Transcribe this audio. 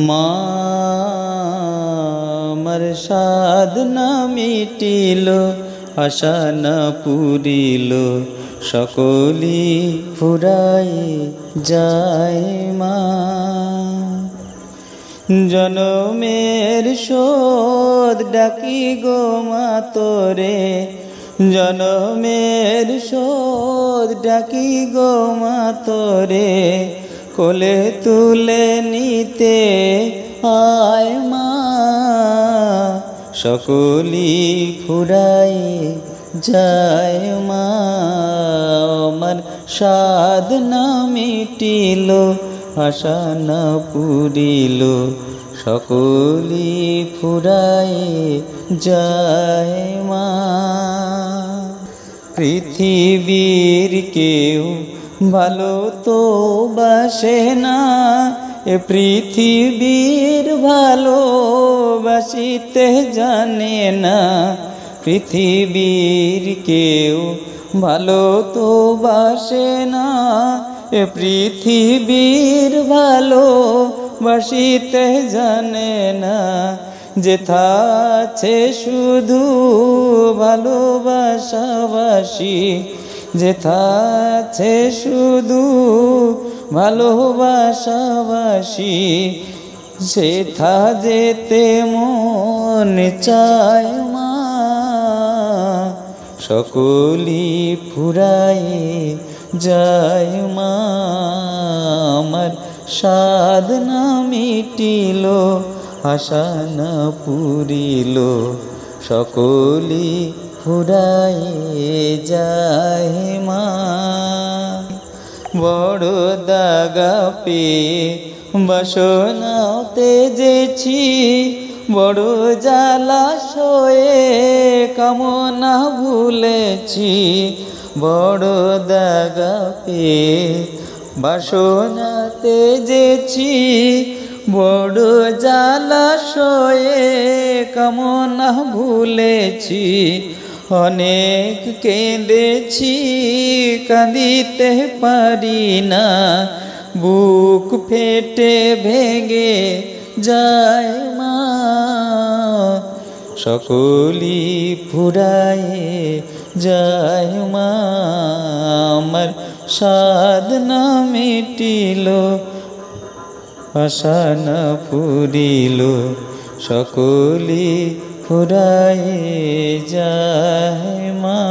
মা আমার সাধ না মিটিল, আশা না পুরিল, সকলি ফুরাই যায় মা। জনমের শোধ ডাকি গো মা তোরে, জনমের শোধ ডাকি গো মা তোরে, কোলে তুলে নিতে আয় মা। সকলি ফুরাই যায় মা, আমার সাধ না মিটিল, আশা না পুরিল, সকলি ফুরাই যায় মা। পৃথিবীর কেউ ভালো তো বাসে না, এ পৃথিবীর ভালোবাসিতে জানে না। পৃথিবীর কেউ ভালো তো বাসে না, এ পৃথিবীর ভালোবাসিতে জানে না। যেথা আছে শুধু ভালোবাসাবাসি, যেথা আছে শুধু ভালোবাসাবাসি, সেথা যেতে মন চায় মা। সকলি ফুরাই যায় মা, আমার সাধ না মিটিল, আশা না পুরিল, সকলি ফুরাই যায় মা। বড় দাগা পেয়ে বাসনাতে যেছি, বড় জালাশয়ে কামনা ভুলেছি। বড় দাগা পেয়ে বাসনাতে যেছি, বড় জালাশয়ে কামনা ভুলেছি। অনেক কেঁদেছি কাঁদিতে পারি না, বুক ফেটে ভেঙে যায় মা। সকলি ফুরাই যায় মা, আমার সাধ না মিটিল, আশা না পুরিল, সকলি ফুরাই যায় মা।